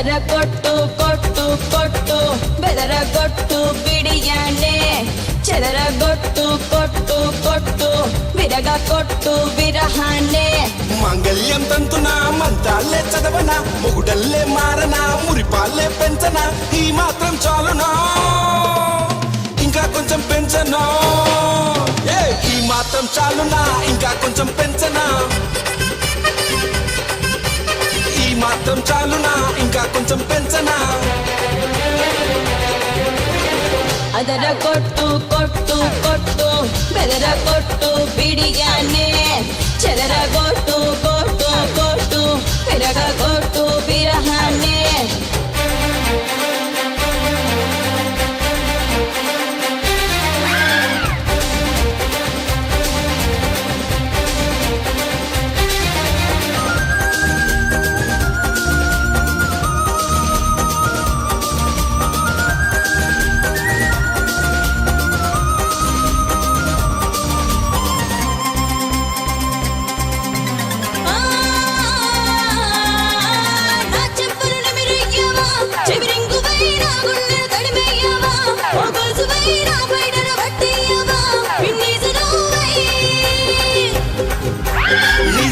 కొట్టు కొట్టు కొట్టు బెదరగొట్టు బిడియానే చెదరగొట్టు కొట్టు కొట్టు విరగ కొట్టు విరహానే మాంగళ్యం తంతున మంత్రాలే చదవనా మొగుడల్లే మారనా మురిపాలే పెంచనా ఈ మాత్రం చాలునా ఇంకా కొంచెం పెంచనా ఈ మాత్రం చాలునా ఇంకా కొంచెం పెంచనా ఈ మాత్రం చాలునా ఇంకా కొంచెం పెంచనా అదర కొట్టు కొట్టు కొట్టు బెదర కొట్టు బిడియానే చెదర కొట్టు కొట్టు కొట్టు విరగ కొట్టు విరహానే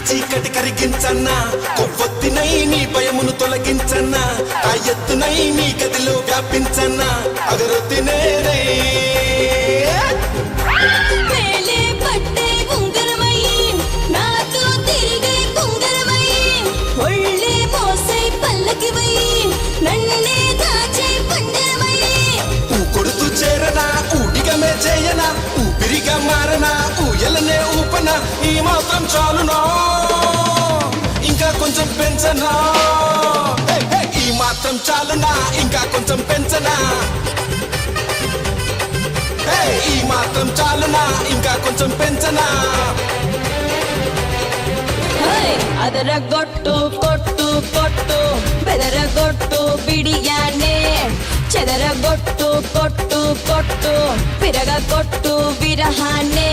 చీకటి కరిగించన్నా కొవ్వొత్తినై నీ భయమును తొలగించన్నా ఆ ఎత్తునై నీ గదిలో వ్యాపించన్నా అగరొత్తినేరై కొడుతూ చేరనా ఊడిగమే చేయనా ఊపిరిగా మారనా ఊయలనే ఊపనా ఈ మాత్రం చాలునా ఇంకా కొంచెం పెంచనా ఈ మాత్రం చాలునా ఇంకా కొంచెం పెంచనా ఈ మాత్రం చాలునా ఇంకా కొంచెం పెంచనా అదరగొట్టు కొట్టు కొట్టు బెదరగొట్టు బిడియానే చెదరగొట్టు కొట్టు కొట్టు విరగ కొట్టు విరహానే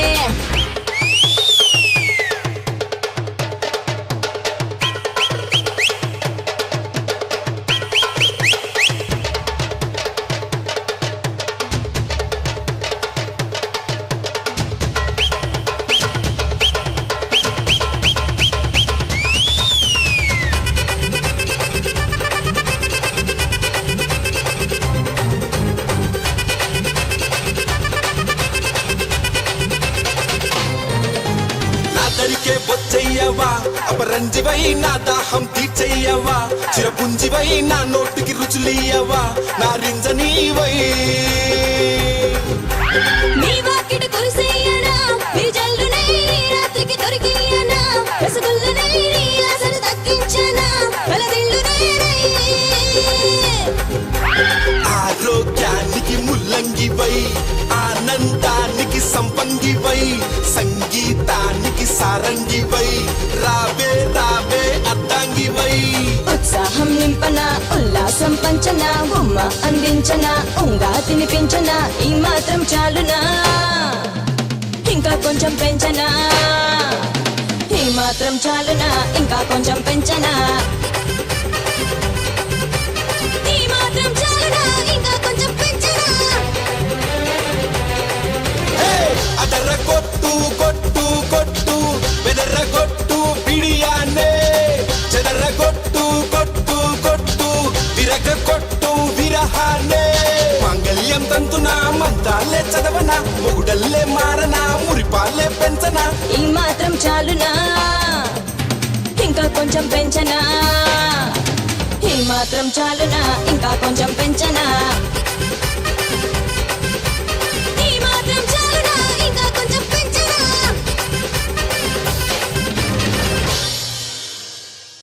దరికే బొచ్చయ్యవా అపరంజివై నా దాహం తీర్చయ్యవా చిరపుంజివై నా నోటికి రుచులియ్యవా నా రింజనీవై ఆరోగ్యానికి ముల్లంగివై ఆనందానికి సంపంగివై సంగీతానికి సారంగివై రావే రావే అద్దాంగివై ఉత్సాహం నింపన ఉల్లాసం పంచన ఉమ్మ అందించన ఉంగా తినిపించన ఈ మాత్రం చాలునా ఇంకా కొంచెం పెంచనా ఈ మాత్రం చాలునా ఇంకా కొంచెం పెంచనా ఈ మాత్రం చాలునా ఇంకా కొంచెం పెంచనా అదర కొట్టు కొట్టు కొట్టు బెదర కొట్టు బిడియానే చెదర కొట్టు కొట్టు కొట్టు విరగ కొట్టు విరహానే మాంగళ్యం తంతున మంత్రాలే చదవనా మొగుడల్లే మారనా మురిపాలే పెంచనా ఈ మాత్రం చాలునా ఇంకా కొంచెం పెంచనా ఈ మాత్రం చాలునా ఇంకా కొంచెం పెంచనా